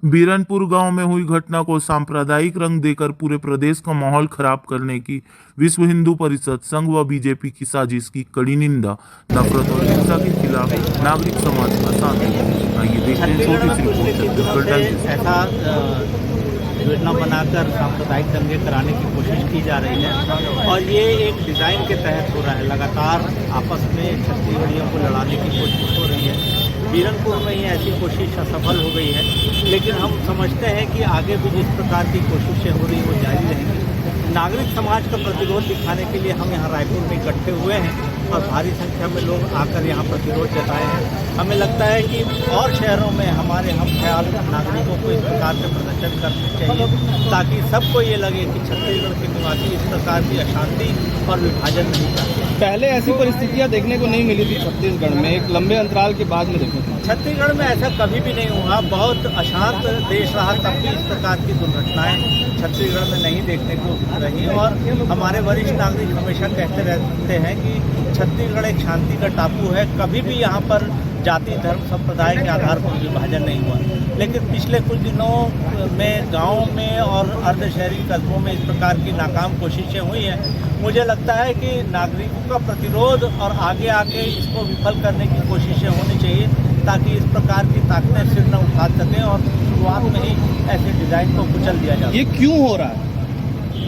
बीरनपुर गांव में हुई घटना को सांप्रदायिक रंग देकर पूरे प्रदेश का माहौल खराब करने की विश्व हिंदू परिषद संघ व बीजेपी की साजिश की कड़ी निंदा। नफरत और हिंसा के खिलाफ नागरिक समाज का साथ है। आइए देखते हैं छोटी सी रिपोर्ट छत्तीसगढ़। ऐसा योजना बनाकर सांप्रदायिक दंगे कराने की कोशिश की जा रही है और ये एक डिज़ाइन के तहत हो रहा है। लगातार आपस में छत्तीसगढ़ियों को लड़ाने की कोशिश हो रही है। बीरनपुर में ये ऐसी कोशिश असफल हो गई है, लेकिन हम समझते हैं कि आगे भी जिस प्रकार की कोशिशें हो रही वो जारी रहेंगी। नागरिक समाज का प्रतिरोध दिखाने के लिए हम यहाँ रायपुर में इकट्ठे हुए हैं और भारी संख्या में लोग आकर यहाँ प्रतिरोध जताए हैं। हमें लगता है कि और शहरों में हमारे हम ख्याल नागरिकों को इस प्रकार से प्रदर्शन करने चाहिए ताकि सबको ये लगे कि छत्तीसगढ़ के निवासी इस प्रकार की अशांति और विभाजन नहीं करते। पहले ऐसी परिस्थितियां देखने को नहीं मिली थी छत्तीसगढ़ में, एक लंबे अंतराल के बाद में देखी थी। छत्तीसगढ़ में ऐसा कभी भी नहीं हुआ। बहुत अशांत देश रहा, तब भी इस प्रकार की दुर्घटनाएं छत्तीसगढ़ में नहीं देखने को रही। और हमारे वरिष्ठ नागरिक हमेशा कहते रहते हैं कि छत्तीसगढ़ एक शांति का टापू है। कभी भी यहाँ पर जाति धर्म संप्रदाय के आधार पर विभाजन नहीं हुआ, लेकिन पिछले कुछ दिनों में गाँव में और अर्ध शहरी कस्बों में इस प्रकार की नाकाम कोशिशें हुई हैं। मुझे लगता है कि नागरिकों का प्रतिरोध और आगे आके इसको विफल करने की कोशिशें होनी चाहिए ताकि इस प्रकार की ताकतें सिर न उठा सकें और शुरुआत में ही ऐसे डिज़ाइन को कुचल दिया जाए। ये क्यों हो रहा है?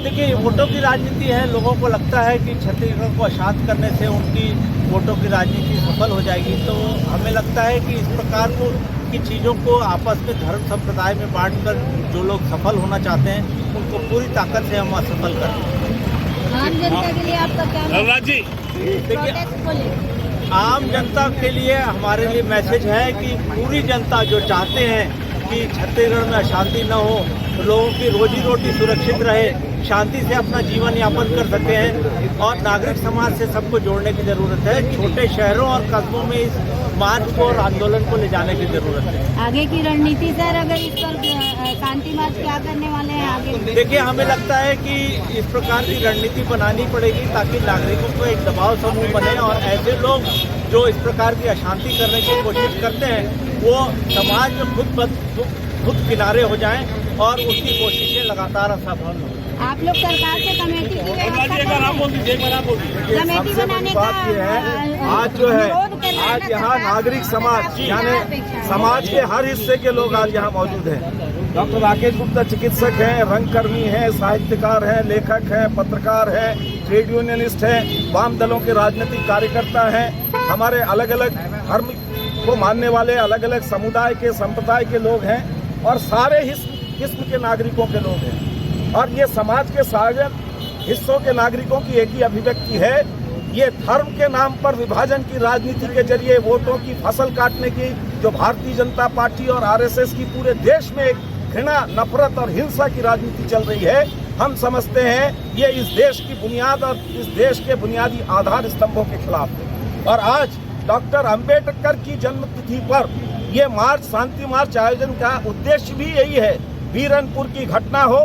देखिए, वोटों की राजनीति है। लोगों को लगता है कि छत्तीसगढ़ को अशांत करने से उनकी वोटों की राजनीति सफल हो जाएगी। तो हमें लगता है कि इस प्रकार की चीज़ों को आपस में धर्म संप्रदाय में बांटकर जो लोग सफल होना चाहते हैं उनको पूरी ताकत से हम असफल करें। आम जनता के लिए आपका क्या देखिए, आम जनता के लिए हमारे लिए मैसेज है कि पूरी जनता जो चाहते हैं कि छत्तीसगढ़ में अशांति न हो, लोगों की रोजी रोटी सुरक्षित रहे, शांति से अपना जीवन यापन कर सके हैं और नागरिक समाज से सबको जोड़ने की ज़रूरत है। छोटे शहरों और कस्बों में इस मार्च को और आंदोलन को ले जाने की ज़रूरत है। आगे की रणनीति सर, अगर इस पर शांति मार्च क्या करने वाले हैं आगे? देखिए, हमें लगता है कि इस प्रकार की रणनीति बनानी पड़ेगी ताकि नागरिकों को एक दबाव समूह बने और ऐसे लोग जो इस प्रकार की अशांति करने की कोशिश करते हैं वो समाज में खुद किनारे हो जाएं और उसकी कोशिशें लगातार असफल हों। आप लोग सरकार से कमेटी की कमेटी बनाने का आज जो है आज यहाँ नागरिक समाज यानी समाज के हर हिस्से के लोग आज यहाँ मौजूद हैं। डॉक्टर राकेश गुप्ता चिकित्सक हैं, रंगकर्मी हैं, साहित्यकार हैं, लेखक हैं, पत्रकार हैं, ट्रेड यूनियनिस्ट हैं, वाम दलों के राजनीतिक कार्यकर्ता हैं, हमारे अलग अलग धर्म को मानने वाले अलग अलग समुदाय के संप्रदाय के लोग हैं और सारे किस्म के नागरिकों के लोग हैं। और ये समाज के सारे हिस्सों के नागरिकों की एक ही अभिव्यक्ति है। ये धर्म के नाम पर विभाजन की राजनीति के जरिए वोटों की फसल काटने की जो भारतीय जनता पार्टी और आरएसएस की पूरे देश में एक घृणा, नफरत और हिंसा की राजनीति चल रही है, हम समझते हैं ये इस देश की बुनियाद और इस देश के बुनियादी आधार स्तंभों के खिलाफ है। और आज डॉक्टर अंबेडकर की जन्मतिथि पर ये मार्च, शांति मार्च आयोजन का उद्देश्य भी यही है। बीरनपुर की घटना हो,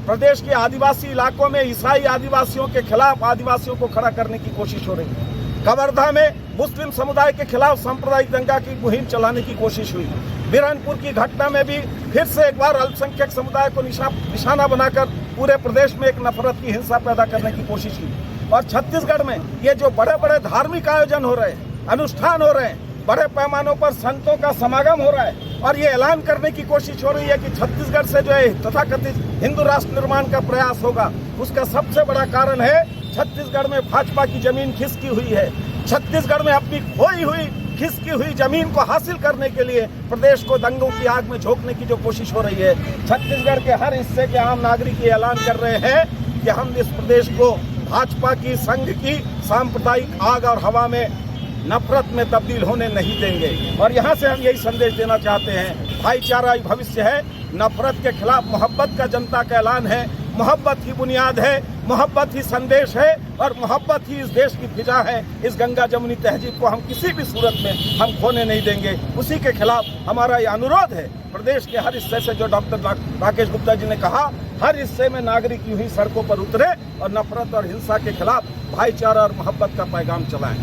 प्रदेश के आदिवासी इलाकों में ईसाई आदिवासियों के खिलाफ आदिवासियों को खड़ा करने की कोशिश हो रही है। कवर्धा में मुस्लिम समुदाय के खिलाफ सांप्रदायिक दंगा की मुहिम चलाने की कोशिश हुई। बीरनपुर की घटना में भी फिर से एक बार अल्पसंख्यक समुदाय को निशाना बनाकर पूरे प्रदेश में एक नफरत की हिंसा पैदा करने की कोशिश हुई। और छत्तीसगढ़ में ये जो बड़े बड़े धार्मिक आयोजन हो रहे हैं, अनुष्ठान हो रहे हैं, बड़े पैमानों पर संतों का समागम हो रहा है और ये ऐलान करने की कोशिश हो रही है कि छत्तीसगढ़ से जो है तथाकथित हिंदू राष्ट्र निर्माण का प्रयास होगा। उसका सबसे बड़ा कारण है छत्तीसगढ़ में भाजपा की जमीन खिसकी हुई है। छत्तीसगढ़ में अपनी खोई हुई खिसकी हुई जमीन को हासिल करने के लिए प्रदेश को दंगों की आग में झोंकने की जो कोशिश हो रही है। छत्तीसगढ़ के हर हिस्से के आम नागरिक ये ऐलान कर रहे हैं कि हम इस प्रदेश को भाजपा की संघ की सांप्रदायिक आग और हवा में नफरत में तब्दील होने नहीं देंगे। और यहाँ से हम यही संदेश देना चाहते हैं, भाईचारा ही भविष्य है, नफरत के खिलाफ मोहब्बत का जनता का ऐलान है। मोहब्बत ही बुनियाद है, मोहब्बत ही संदेश है और मोहब्बत ही इस देश की फिजा है। इस गंगा जमुनी तहजीब को हम किसी भी सूरत में हम खोने नहीं देंगे। उसी के खिलाफ हमारा ये अनुरोध है प्रदेश के हर हिस्से से, जो डॉक्टर राकेश गुप्ता जी ने कहा, हर हिस्से में नागरिक यूं ही सड़कों पर उतरे और नफरत और हिंसा के खिलाफ भाईचारा और मोहब्बत का पैगाम चलाएं।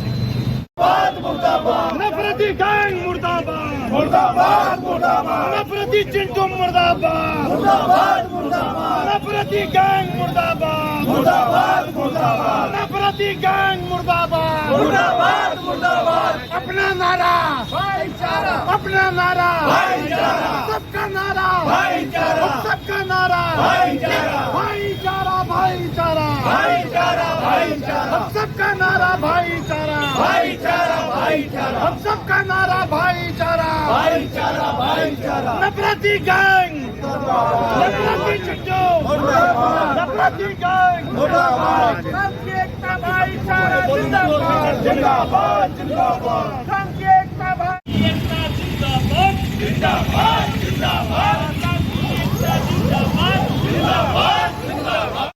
नफरती गैंग मुर्दाबाद मुर्दाबाद मुर्दाबाद नफरती चिंटू मुर्दाबाद मुर्दाबाद मुर्दाबाद नफरती गैंग मुर्दाबाद मुर्दाबाद मुर्दाबाद नफरती गैंग मुर्दाबाद मुर्दाबाद मुर्दाबाद अपना नारा भाईचारा अपना नारा भाईचारा सबका नारा भाईचारा सबका नारा भाईचारा भाईचारा भाईचारा भाईचारा भाईचारा हम सबका नारा भाईचारा भाईचारा भाईचारा हम सबका नारा भाईचारा भाईचारा भाईचारा नफरती गैंग नफरती चिट्टू नफरती गैंग सबकी एकता भाईचारा जिंदाबाद जिंदाबाद जिंदाबाद सबकी एकता भाईचारा जिंदाबाद जिंदाबाद जिंदाबाद जिंदाबाद जिंदाबाद